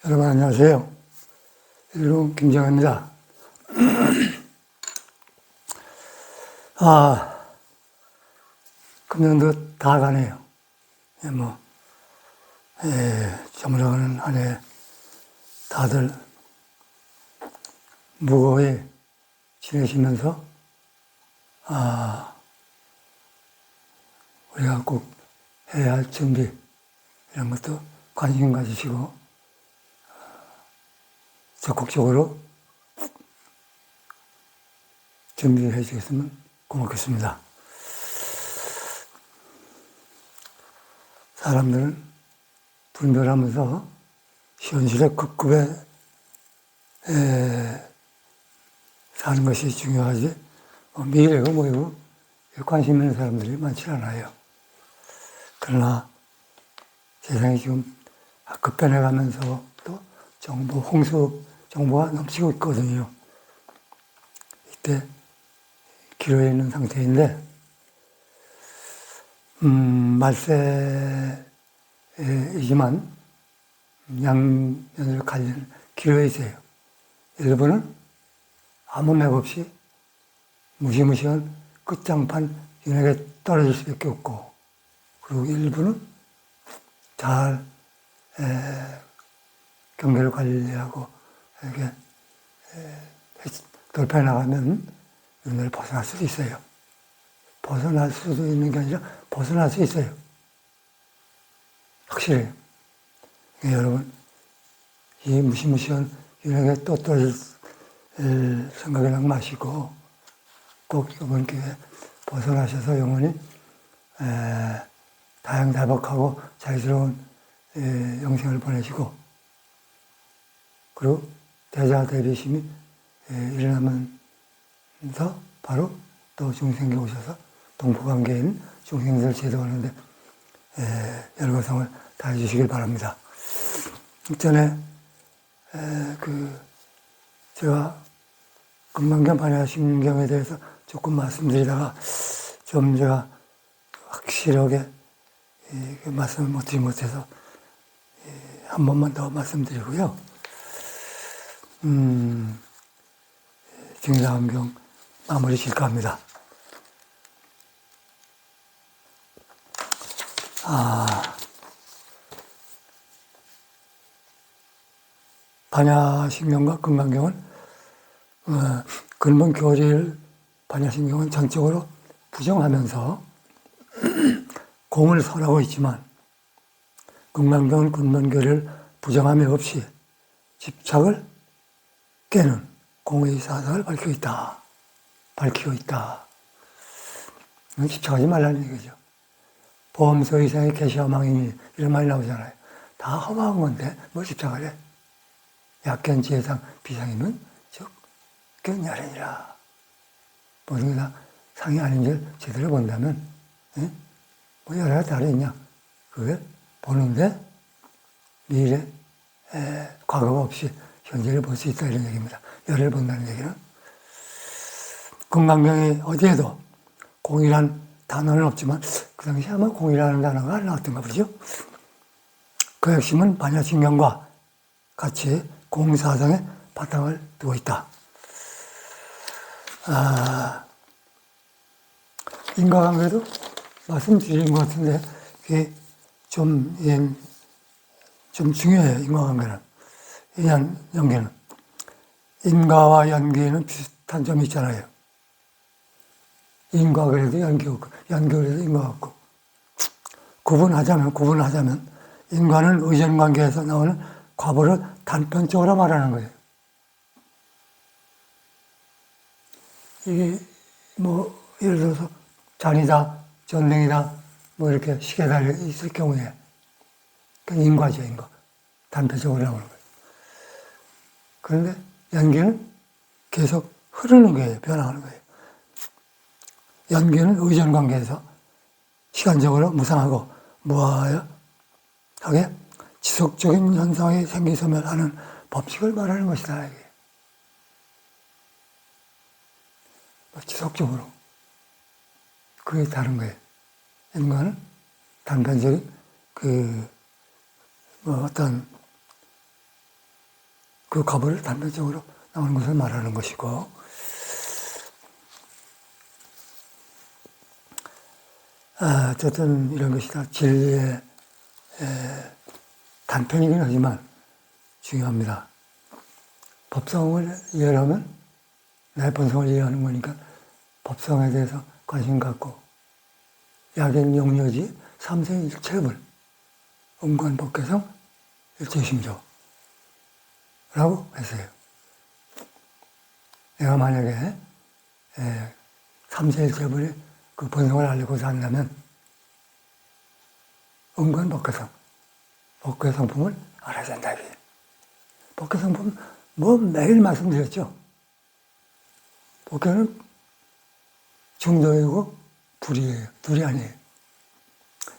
여러분 안녕하세요. 일루 김정현입니다. 금년도 다 가네요. 저물어가는 한 해 다들 무거이 지내시면서 우리가 꼭 해야 할 준비 이런 것도 관심 가지시고 적극적으로 준비해 주셨으면 고맙겠습니다. 사람들은 분별하면서 현실의 급급에 사는 것이 중요하지 미래가 뭐이고 관심 있는 사람들이 많지 않아요. 그러나 세상이 지금 급변해가면서 또 홍수 정보가 넘치고 있거든요. 이때 기로에 있는 상태인데 말세이지만 양면을 갈리는 기로에 있어요. 일부는 아무 맥 없이 무시무시한 끝장판 윤회에 떨어질 수밖에 없고, 그리고 일부는 잘 경계를 관리하고 이렇게 돌파해 나가면 윤회를 벗어날 수도 있어요. 벗어날 수도 있는 게 아니라 벗어날 수 있어요. 확실해요. 여러분, 이 무시무시한 윤회에 또 떨어질 생각을 하지 마시고 꼭 이번 기회에 벗어나셔서 영원히 다양다박하고 자유스러운 영생을 보내시고, 그리고 대자대비심이 일어나면서 바로 또 중생에 오셔서 동포관계인 중생들 제도하는데 열거성을 다해 주시길 바랍니다. 전에 제가 금강경 반야심경에 대해서 조금 말씀드리다가 좀 제가 확실하게 말씀을 못 드리지 못해서 한 번만 더 말씀드리고요. 증상암경 마무리 질까 합니다. 반야심경과 금강경은 근본 교리를 반야심경은 전적으로 부정하면서 공을 설하고 있지만, 금강경은 근본 교리를 부정함이 없이 집착을 깨는 공의 사상을 밝히고 있다. 집착하지 말라는 얘기죠. 보험소 이상의 개시허망이니 이런 말이 나오잖아요. 다 허망한 건데 뭘 집착을 해? 약견 지혜상 비상이면 즉 견야련이라. 모든 게 다 상이 아닌 줄 제대로 본다면 뭐 여러 다르 있냐? 그게 보는데 미래 과거가 없이 현재를 볼 수 있다 이런 얘기입니다. 열을 본다는 얘기는 금강경이 어디에도 공이란 단어는 없지만 그 당시에 아마 공이라는 단어가 안 나왔던가 보죠. 그 핵심은 반야심경과 같이 공사상에 바탕을 두고 있다. 인과관계도 말씀드린 것 같은데 그게 좀 중요해요. 인과관계는, 연계는. 인과와 연계는 비슷한 점이 있잖아요. 인과 그래도 연계 없고, 연계 그래도 인과 없고. 구분하자면 인과는 의존관계에서 나오는 과보를 단편적으로 말하는 거예요. 이게 예를 들어서 잔이다, 전등이다, 이렇게 시계 달려 있을 경우에 인과죠, 인과. 단편적으로 나오는 거예요. 그런데 연기는 계속 흐르는 거예요. 변화하는 거예요. 연기는 의존관계에서 시간적으로 무상하고 무하게 지속적인 현상이 생기서면 하는 법칙을 말하는 것이다. 이게. 지속적으로. 그게 다른 거예요. 인과는 단편적인 어떤 그 거부를 단편적으로 나오는 것을 말하는 것이고, 어쨌든 이런 것이 다 진리의 단편이긴 하지만 중요합니다. 법성을 이해하면 내 본성을 이해하는 거니까 법성에 대해서 관심 갖고, 약행용료지 삼생일체불 음관법계성 일체심조 라고 했어요. 내가 만약에 삼세일체불의 그 본성을 알고자 한다면 음관법계성, 법계성품을 알아야 된다. 법계성품 뭐 매일 말씀드렸죠. 법계는 중도이고 불이에요. 둘이 아니에요.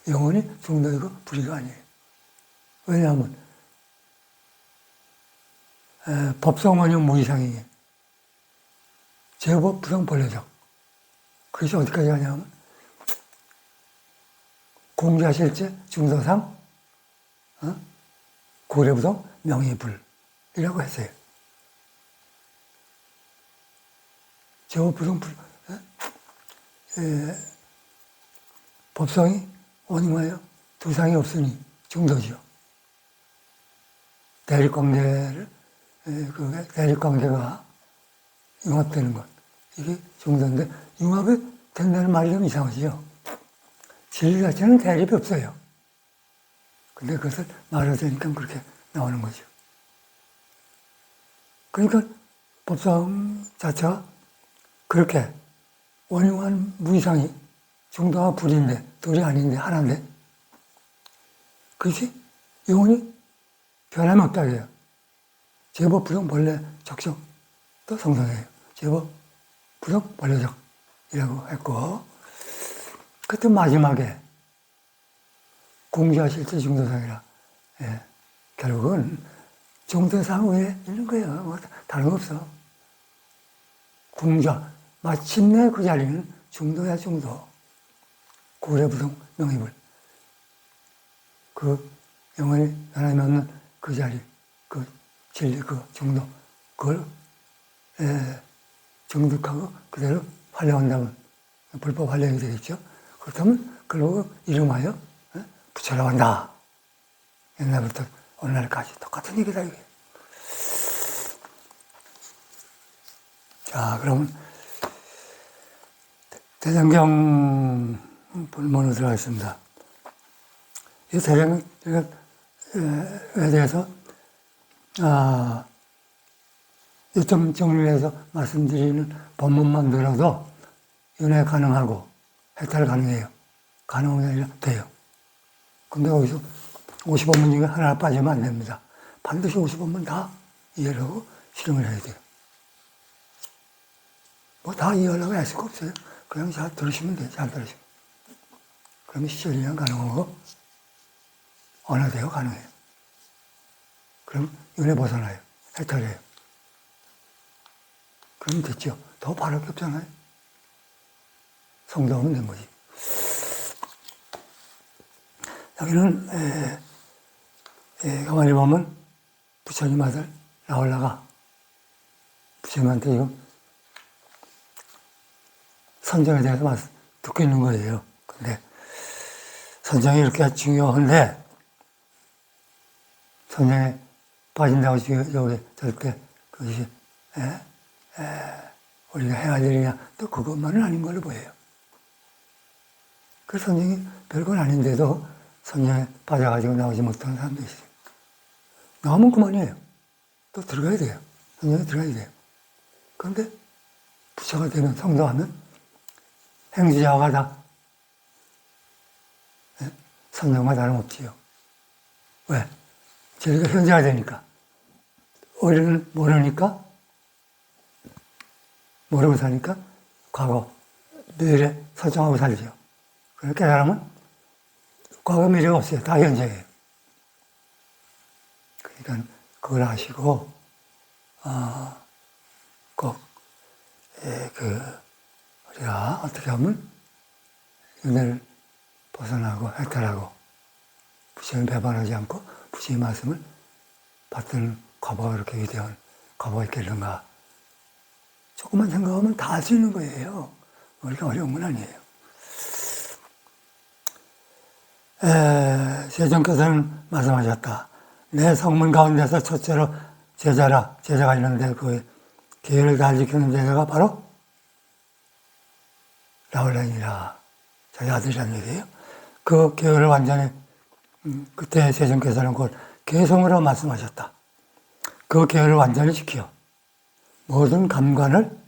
영혼이 중도이고 불이가 아니에요. 왜냐하면 법성원용 무이상이에요. 제법 부성 본래적. 그것이 어디까지 가냐면 공자실제 중도상 고래부성 명의불이라고 했어요. 제법 부성 불. 법성이 원인하여 두상이 없으니 중도지요. 대립관계가 융합되는 것. 이게 중도인데, 융합이 된다는 말이 좀 이상하지요. 진리 자체는 대립이 없어요. 근데 그것을 말하자니까 그렇게 나오는 거죠. 그러니까 법성 자체가 그렇게 원흉한 무이상이 중도와 불인데, 둘이 아닌데 하나인데, 그것이 영혼이 변함이 없다 그래요. 제법 부성 본래 적성 또 성성이에요. 제법 부성 본래적이라고 했고, 그때 마지막에 공자실제 중도상이라, 결국은 중도상 위에 있는 거예요. 뭐 다른 거 없어. 공자, 마침내 그 자리는 중도야 중도. 고래부성 명의불. 그 영혼이 변함이 없는 그 자리, 그 진리, 그 중도, 그걸 정득하고 그대로 활용한다면 불법 활용이 되겠죠. 그렇다면 그걸로 이름하여 부처라고 한다. 옛날부터 오늘날까지 똑같은 얘기다 이게. 자, 그러면 대장경 본문으로 들어가겠습니다. 이 대장경에 대해서 요점 정리를 해서 말씀드리는 본문만 들어도 윤회 가능하고 해탈 가능해요. 가능한 게 아니라 돼요. 근데 거기서 50원문 중에 하나 빠지면 안 됩니다. 반드시 50원문 다 이해를 하고 실행을 해야 돼요. 뭐 다 이해하려고 할 수가 없어요. 그냥 잘 들으시면 돼요. 잘 들으시면. 그러면 시절이랑 가능하고 언어대요 가능해요. 그럼 윤회 벗어나요. 해탈해요. 그럼 됐죠. 더 바랄 게 없잖아요. 성도하면 된 거지. 여기는 가만히 보면 부처님 아들 나올라가 부처님한테 이거 선정에 대해서 듣고 있는 거예요. 근데 선정이 이렇게 중요한데 선정에 빠진다고 여기 절대 그것이 우리가 해야 할 일이냐 또 그것만은 아닌 걸로 보여요. 그 선정이 별건 아닌데도 선정에 빠져가지고 나오지 못하는 사람도 있어요. 나오면 그만이에요. 또 들어가야 돼요. 선정에 들어가야 돼요. 그런데 부처가 되면 성도하면 행지자가 다 선정과 다름없지요. 왜? 저희가 현재가 되니까. 우리는 모르니까 모르고 사니까 과거, 미래 설정하고 살죠. 그렇게 깨달으면 과거, 미래가 없어요. 다 현재예요. 그러니까 그걸 아시고 꼭 우리가 어떻게 하면 윤회를 벗어나고 해탈하고 부처님 배반하지 않고 부처님 말씀을 받드는 과거가 그렇게 위대한 과거가 있겠는가. 조금만 생각하면 다 할 수 있는 거예요. 그렇게 어려운 건 아니에요. 세존께서는 말씀하셨다. 내 성문 가운데서 첫째로 제자가 있는데 그 계율을 잘 지키는 제자가 바로 라울란이라 자기 아들이라는 얘기예요. 그 계율을 완전히 그때 세존께서는 그걸 개성으로 말씀하셨다. 그 계율을 완전히 지켜 모든 감관을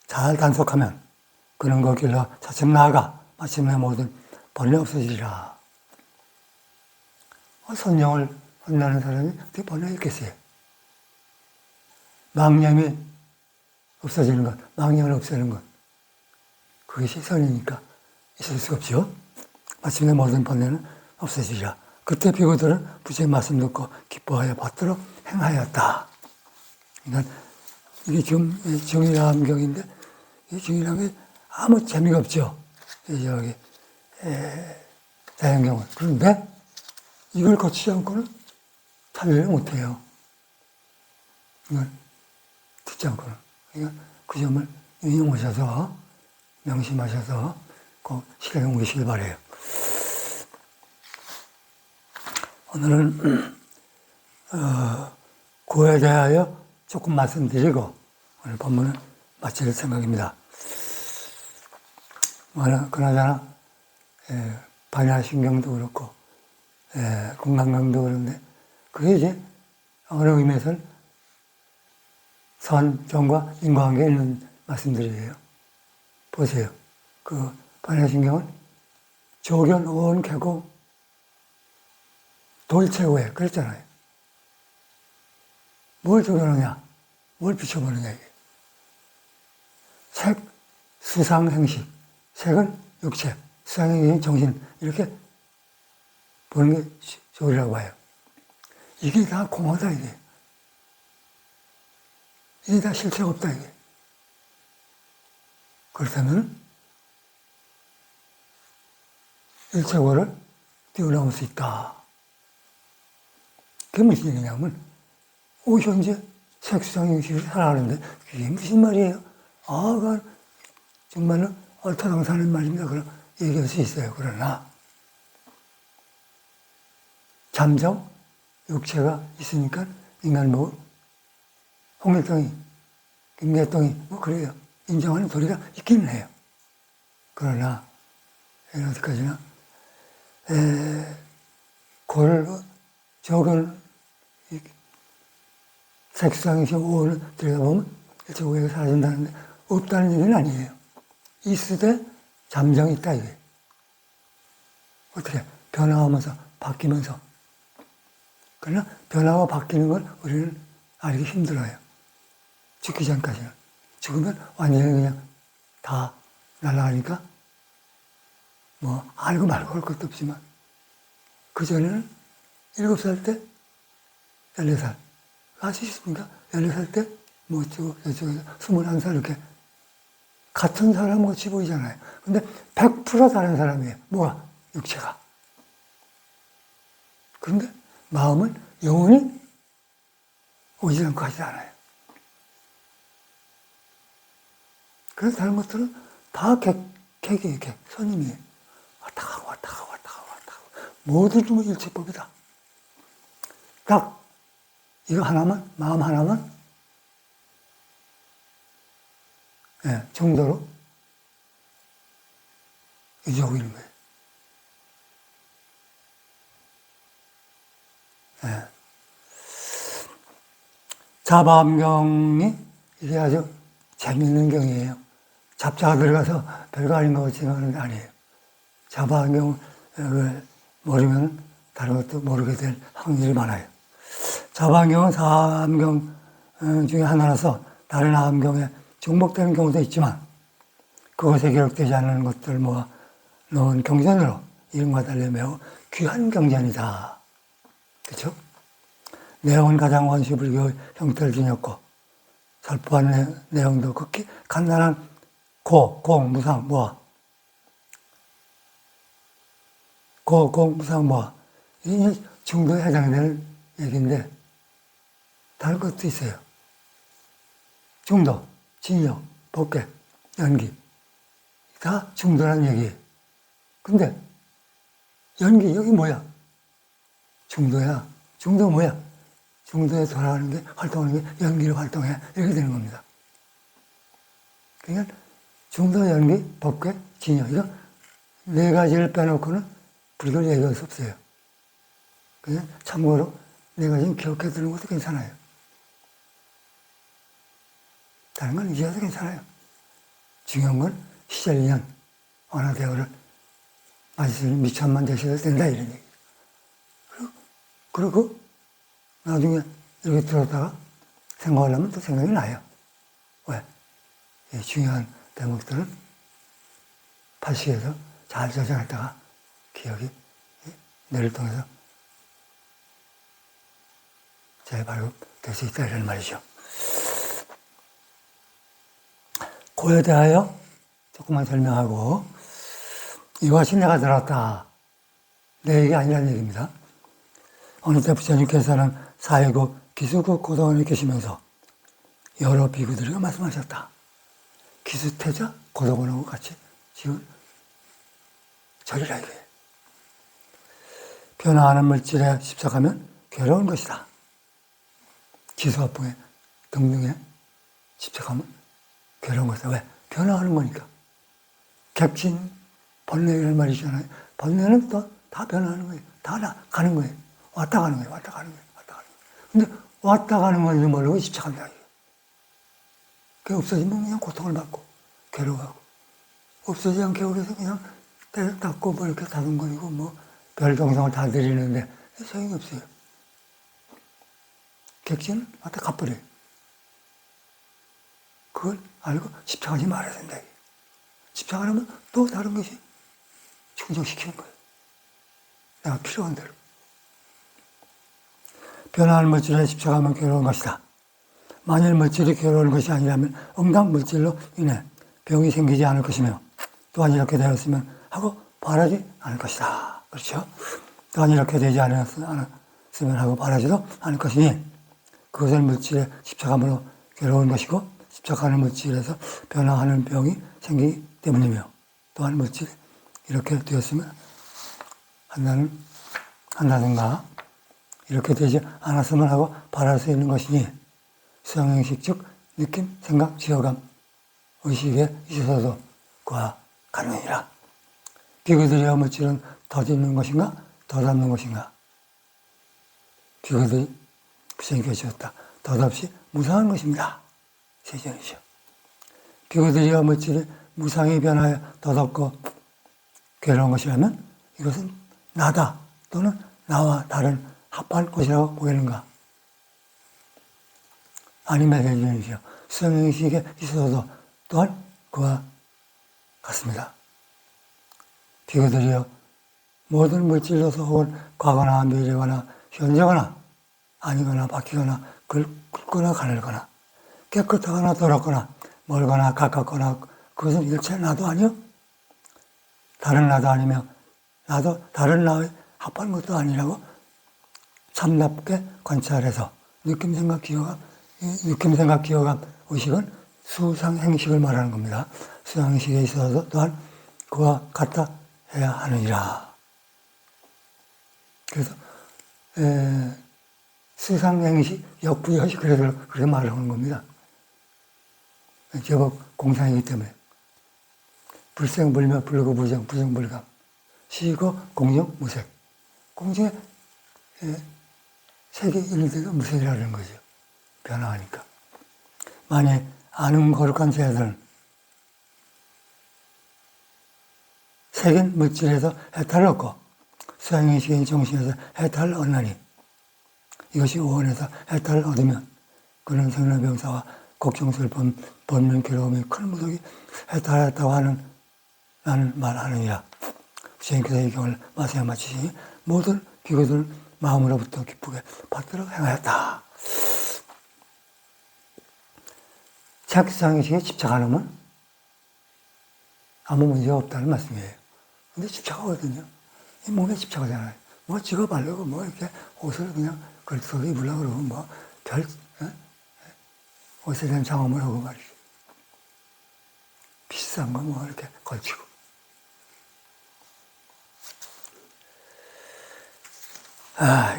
잘 단속하면 그는 그 길로 차츰 나아가 마침내 모든 번뇌 없어지리라. 선령을 한다는 사람이 어떻게 번뇌가 있겠어요? 망념이 없어지는 것, 망념을 없애는 것, 그것이 선이니까 있을 수가 없죠. 마침내 모든 번뇌는 없어지리라. 그때 비구들은 부처의 말씀 듣고 기뻐하여 받도록 행하였다. 그러니까 이게 중이람경인데 이 중이람이 아무 재미가 없죠. 여기 자연경은. 그런데 이걸 거치지 않고는 참여를 못해요. 이걸 듣지 않고는. 그러니까 그 점을 인용하셔서 명심하셔서 꼭 실행해 오시길 바라요. 오늘은 고에 대하여 조금 말씀드리고 오늘 본문을 마칠 생각입니다. 그나저나 반야신경도 그렇고 건강강도 그런데 그게 이제 어느 의미에서는 선정과 인과관계에 있는 말씀들이에요. 보세요. 그 반야신경은 조견, 오온, 계고, 돌체오해 그랬잖아요. 뭘 조견하냐? 뭘 비춰보느냐 이게. 색, 수상, 행식. 색은 육체, 수상, 행식은 정신. 이렇게 보는 게 조리라고 봐요. 이게 다 공허다 이게. 이게 다 실체가 없다 이게. 그렇다면 일체고를 뛰어넘을 수 있다. 그게 무슨 얘기냐면 현재 색수상 형식을 살아가는데 그게 무슨 말이에요? 그 정말로 얼토당사는 말입니다. 그럼 얘기할 수 있어요. 그러나 잠정 육체가 있으니까 인간 홍길동이 김계동이 그래요. 인정하는 도리가 있기는 해요. 그러나 어디까지나 적은 색상이 오를 들여다보면 일체 오해가 사라진다는데 없다는 얘기는 아니에요. 있으되 잠정이 있다 이게. 어떻게 변화하면서 바뀌면서. 그러나 변화가 바뀌는 걸 우리는 알기 힘들어요. 죽기 전까지는. 죽으면 완전히 그냥 다 날아가니까 알고 말고 할 것도 없지만 그전에는 7살 때 14살 아시겠습니까? 14살 때 저쪽에서 21살 이렇게 같은 사람 같이 보이잖아요. 근데 100% 다른 사람이에요. 뭐가? 육체가. 그런데 마음은 영원히 오지 않고 하지 않아요. 그래서 다른 것들은 다 객이에요. 선임이에요. 왔다 가고 왔다 가고 왔다 가고 왔다 가고. 모든 일체법이다. 딱 이거 하나만, 마음 하나만 정도로 유지하고 있는 거예요. 자바암경이 이게 아주 재밌는 경이에요. 잡자가 들어가서 별거 아닌 것 같이 생각하는 게 아니에요. 자바암경을 모르면 다른 것도 모르게 될 확률이 많아요. 자바암경은 사암경 중에 하나라서 다른 암경에 중복되는 경우도 있지만 그것에 기록되지 않는 것들 모아 놓은 경전으로 이름과 달리 매우 귀한 경전이다. 그렇죠? 내용은 가장 원시불교의 형태를 지녔고 살포한 내용도 극히 간단한 공, 무상, 모아 공무상모화. 이게 중도에 해당되는 얘기인데, 다른 것도 있어요. 중도, 진역, 법계, 연기. 다 중도라는 얘기예요. 근데, 연기, 여기 뭐야? 중도야. 중도 뭐야? 중도에 돌아가는 게, 활동하는 게 연기로 활동해. 이렇게 되는 겁니다. 그러니까, 중도, 연기, 법계, 진역. 이거 네 가지를 빼놓고는 불교를 얘기할 수 없어요. 그냥 참고로 네 가지는 기억해 두는 것도 괜찮아요. 다른 건 이해해도 괜찮아요. 중요한 건 시절 인연, 언어대어를 마치는 미천만 되셔도 된다, 이런 얘기. 그리고 나중에 이렇게 들었다가 생각하려면 또 생각이 나요. 왜? 이 중요한 대목들은 발식해서 잘 저장했다가 기억이 뇌를 통해서 재발급될 수 있다, 이런 말이죠. 그에 대하여 조금만 설명하고, 이것이 내가 들었다. 내 얘기 아니라는 얘기입니다. 어느 때 부처님께서는 사회국 기수국 고도원에 계시면서 여러 비구들에게 말씀하셨다. 기수태자 고도원하고 같이 지은 절이라 이거예요. 변화하는 물질에 집착하면 괴로운 것이다. 기수화풍에 등등에 집착하면 괴로운 것이다. 왜? 변화하는 거니까. 객진, 번뇌 이런 말이 있잖아요. 번뇌는 또 다 변화하는 거예요. 다 가는 거예요. 왔다 가는 거예요. 왔다 가는 거예요. 왔다 가는 거예요. 근데 왔다 가는 건지 모르고 집착한다. 그게 없어지면 그냥 고통을 받고 괴로워하고, 없어지지 않게 그래서 그냥 때려 닦고 뭐 이렇게 다둥거리고 뭐 별정성을 다 드리는데 소용이 없어요. 객진은 왔다 가버려요. 그걸 알고 집착하지 말아야 된다. 집착 안 하면 또 다른 것이 충족시키는 거예요. 내가 필요한 대로. 변화하는 물질에 집착하면 괴로운 것이다. 만일 물질이 괴로운 것이 아니라면 응당 물질로 인해 병이 생기지 않을 것이며, 또한 이렇게 되었으면 하고 바라지 않을 것이다. 그렇죠? 또한 이렇게 되지 않았으면 하고 바라지도 않을 것이니, 그것은 물질에 집착함으로 괴로운 것이고, 집착하는 물질에서 변화하는 병이 생기기 때문이며, 또한 물질이 이렇게 되었으면 한다든가, 이렇게 되지 않았으면 하고 바랄 수 있는 것이니, 수양행식 즉 느낌, 생각, 지어감, 의식에 있어서도 그와 가능이라. 비구들이여 물질은 덧입는 것인가 덧없는 것인가? 비구들이 부처님께 주었다. 덧없이 무상한 것입니다. 세전이죠. 비구들이여 물질이 무상히 변하여 덧없고 괴로운 것이라면 이것은 나다 또는 나와 다른 합할 것이라고 보이는가? 아니면 세전이죠. 수행식에 있어서도 또한 그와 같습니다. 비구들이여 모든 물질로서 혹은 과거나 미래거나 현재거나 아니거나 바뀌거나 굵거나 가늘거나 깨끗하거나 더럽거나 멀거나 가깝거나 그것은 일체 나도 아니요 다른 나도 아니며 나도 다른 나의 합한 것도 아니라고 참답게 관찰해서 느낌, 생각, 기억감, 의식은 수상행식을 말하는 겁니다. 수상행식에 있어서 또한 그와 같다 해야 하느니라. 그래서 수상행식, 역부여식 그래서 그렇게 말하는 겁니다. 제법 공상이기 때문에 불생불멸 불구부정 부정불감 시고 공정 무색 공정의 색이 있는데도 무색이라는 거죠. 변화하니까. 만약 아는 거룩한 자들은 색인 물질에서 해탈을 얻고 수양행식인 정신에서 해탈을 얻나니 이것이 오원에서 해탈을 얻으면 그는 생로병사와 걱정슬픔, 번명, 괴로움이 큰 무속이 해탈했다고 나는 말하느니라. 부처님께서 이 경을 마세에 마치시니 모든 비구들 마음으로부터 기쁘게 받도록 행하였다. 착상의식에 집착 안 하면 아무 문제가 없다는 말씀이에요. 근데 집착하거든요. 이 몸에 집착하잖아요. 뭐 찍어바르고 뭐 이렇게 옷을 그냥 걸쭉하게 입으려고 그러고 뭐 옷에 대한 장엄을 하고 말이죠. 비싼 거 뭐 이렇게 걸치고.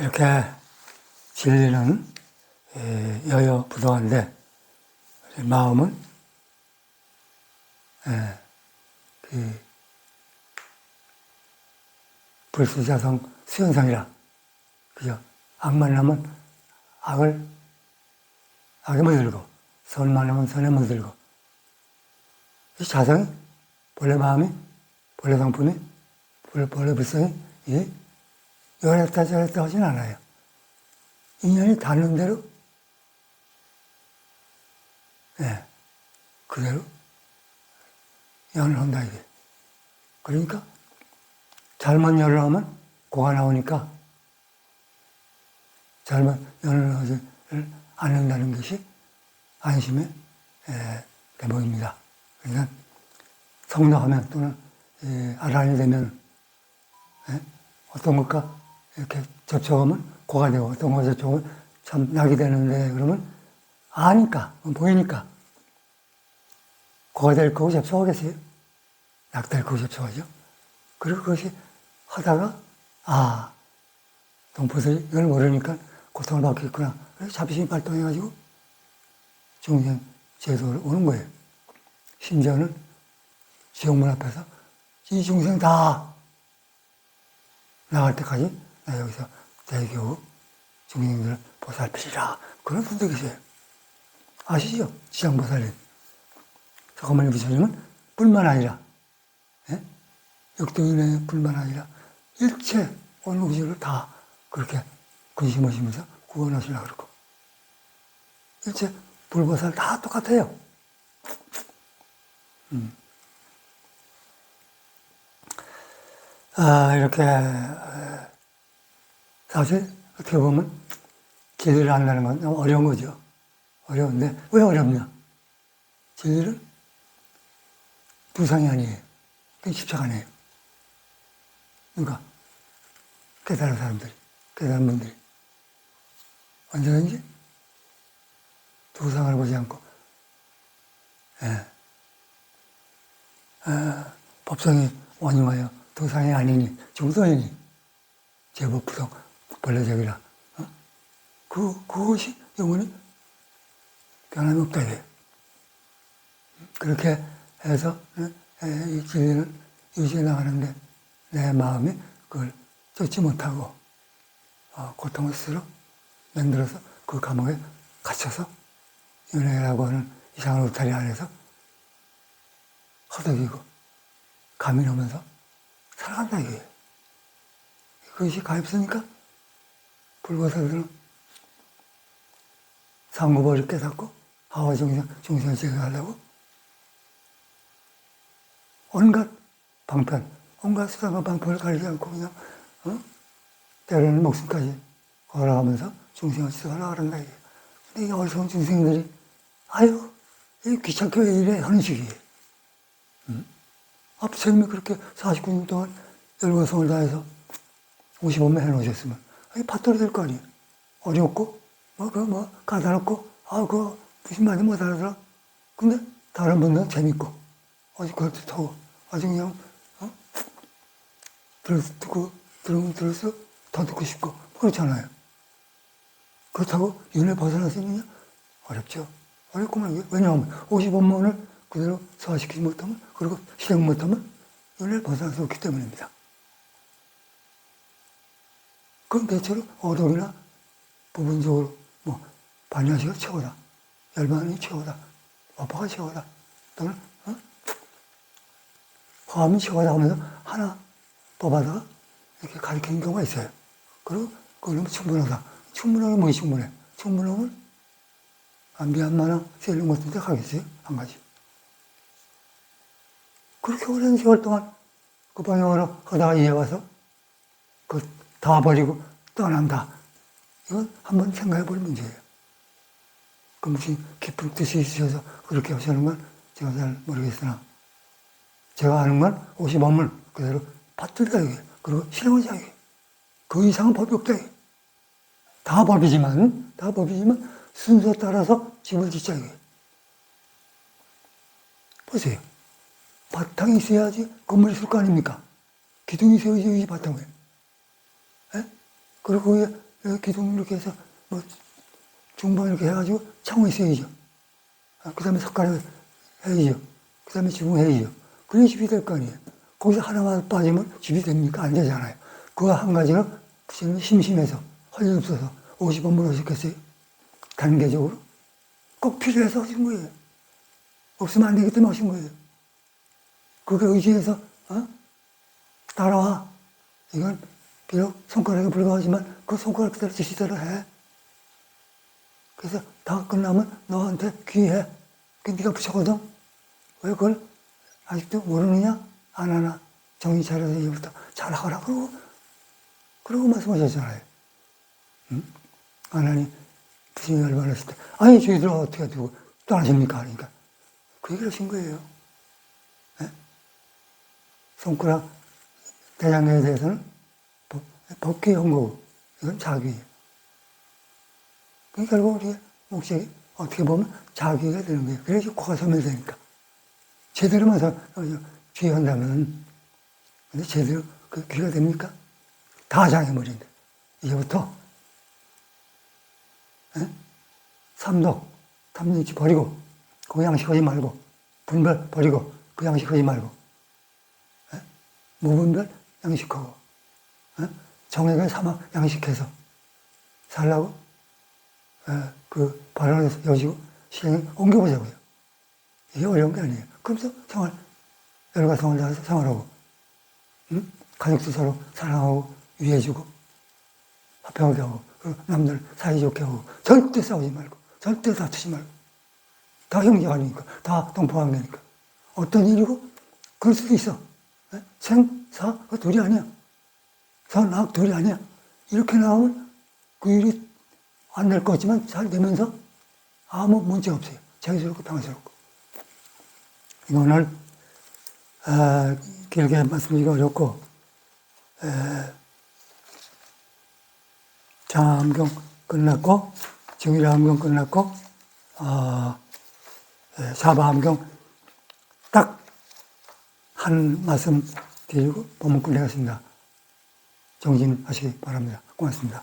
이렇게 진리는 여여부동한데 마음은 불수자성 수현상이라. 그죠? 악만 하면 악에 물들고, 선만 하면 선에 물들고. 이 자성이, 본래 마음이, 본래 성품이, 본래 불성이, 열했다 저랬다 하진 않아요. 인연이 닿는 대로, 그대로 연을 한다, 이게. 그러니까, 잘못 열을 하면 고가 나오니까, 잘못 연을 하지를 안 한다는 것이 안심의 대목입니다. 그러니까, 성도하면 또는 아란이 되면, 어떤 것과 이렇게 접촉하면 고가 되고, 어떤 것과 접촉하면 참 낙이 되는데, 그러면 아니까, 보이니까, 고가 될 거고 접촉하겠어요? 낙 될 거고 접촉하죠? 그리고 그것이 하다가, 동포들이 이걸 모르니까 고통을 받겠구나. 그래서 자비심이 발동해가지고 중생 제도를 오는 거예요. 심지어는 지옥문 앞에서 이 중생 다 나갈 때까지 나 여기서 대교 중생들을 보살피리라. 그런 분도 계세요. 아시죠? 지장보살님. 서가모니 부처님은 뿐만 아니라, 역도인의 뿐만 아니라 일체 온 우주를 다 그렇게 근심하시면서 구원하시려고 그러고. 일체 불보살 다 똑같아요. 이렇게, 사실, 어떻게 보면, 진리를 안다는 건 너무 어려운 거죠. 어려운데, 왜 어렵냐? 진리를 부상이 아니에요. 그게 집착 안 해요. 그러니까, 깨달은 사람들이, 깨달은 분들이, 언제든지 두상을 보지 않고, 법성이 원흉하여 두상이 아니니, 중성이니, 제법 부성, 본래적이라. 그것이 영원히 변함이 없다 이래요. 그렇게 해서 이 진리를 유지해 나가는데 내 마음이 그걸 쫓지 못하고 고통을 스스로 만들어서 그 감옥에 갇혀서 윤회라고 하는 이상한 울타리 안에서 허덕이고 가민하면서 살아간다 이거예요. 그것이 가엾으니까 불보살들은 상고벌을 깨닫고 하와 중생을 제거하려고 온갖 방편, 온갖 수단과 방편을 가리지 않고 그냥 때로는 목숨까지 걸어가면서 중생을 지도하려고 그런다 이게. 근데 이 어리석은 중생들이 아유 이 귀찮게 왜 이래 하는 식이에요. 부처님이 그렇게 49년 동안 열거성을 다해서 55매 해놓으셨으면 밭돌이 될 거 아니에요. 어렵고 까다롭고 그거 무슨 말인지 못 알아들어. 근데 다른 분들은 재밌고 아주 그럴듯하고 아주 그냥 들으면 들을수록 더 듣고 싶고 그렇잖아요. 그렇다고 윤회 벗어날 수 있느냐? 어렵죠. 어렵구만 이게. 왜냐하면 55만을 그대로 소화시키지 못하면 그리고 실행 못하면 윤회를 벗어날 수 없기 때문입니다. 그럼 대체로 어독이나 부분적으로 반야시가 최고다. 열반이 최고다. 와파가 최고다. 또는 화음이 최고다 하면서 하나 뽑아다가 이렇게 가리키는 경우가 있어요. 그리고 그걸로 충분하다. 충분하면 뭐가 충분해? 충분하면 미얀마나 셀링 같은 데 가겠어요? 안 가지. 그렇게 오랜 세월 동안 그 방향으로 가다가 이제 와서 다 버리고 떠난다. 이건 한번 생각해 볼 문제예요. 그 무슨 깊은 뜻이 있으셔서 그렇게 하시는 건 제가 잘 모르겠으나 제가 아는 건 55문 그대로 받들다 이게. 그리고 실행을 자유예요. 그 이상은 법이 없다. 다 법이지만 순서 따라서 집을 짓자 이거예요. 보세요. 바탕이 있어야지 건물이 있을 거 아닙니까? 기둥이 있어야지 바탕에. 그리고 여기 기둥 이렇게 해서 뭐 중방 이렇게 해가지고 창호 있어야죠. 그 다음에 석가래 해야죠. 그 다음에 지붕 해야죠. 그래야 집이 될 거 아니에요. 거기서 하나만 빠지면 집이 됩니까? 안 되잖아요. 그거 한 가지는 부처님이 심심해서 할 일 없어서 50원 물어주겠어요? 단계적으로? 꼭 필요해서 하신 거예요. 없으면 안 되기 때문에 하신 거예요. 그게 의지해서 따라와. 이건 비록 손가락에 불과하지만 그 손가락 그대로 지시대로 해. 그래서 다 끝나면 너한테 귀해. 그 네가 부처거든. 왜 그걸 아직도 모르느냐? 안 하나. 정신 차려서 이제부터 잘하거라. 그러고 말씀하셨잖아요. 응? 하나님 부처님이 열반했을 때 아니 저희들 어떻게 두고 또 안 하십니까? 그러니까 그 얘기를 하신 거예요. 네? 손가락 대장경에 대해서는 법규 연구 이건 자기예요. 그러니까 결국 우리 목적이 어떻게 보면 자기가 되는 거예요. 그래서 코가 서면 되니까. 제대로만 귀한다면 근데 제대로 그 귀가 됩니까? 다 장애물인데 이제부터 삼독, 탐닉지 버리고 그 양식하지 말고 분별 버리고 그 양식하지 말고 무분별 양식하고 정액을 삼아 양식해서 살라고 그 발언에서 여지고 실행에 옮겨보자고요. 이게 어려운 게 아니에요. 그러면서 여러 가지 생활을 하면서 생활하고 가족도 서로 사랑하고 위해주고 화평하게 하고 남들 사이좋게 하고 절대 싸우지 말고 절대 다투지 말고 다 형제가 아니니까 다 동포관계니까 어떤 일이고 그럴 수도 있어. 생, 사, 그 둘이 아니야. 선, 악 둘이 아니야. 이렇게 나오면 그 일이 안 될 것 같지만 잘 되면서 아무 문제 없어요. 자유스럽고 평화스럽고. 이거는 길게 말씀드리기 어렵고 장암경 끝났고 정일암경 끝났고 사바암경 딱 한 말씀 드리고 본문 끝내겠습니다. 정진하시기 바랍니다. 고맙습니다.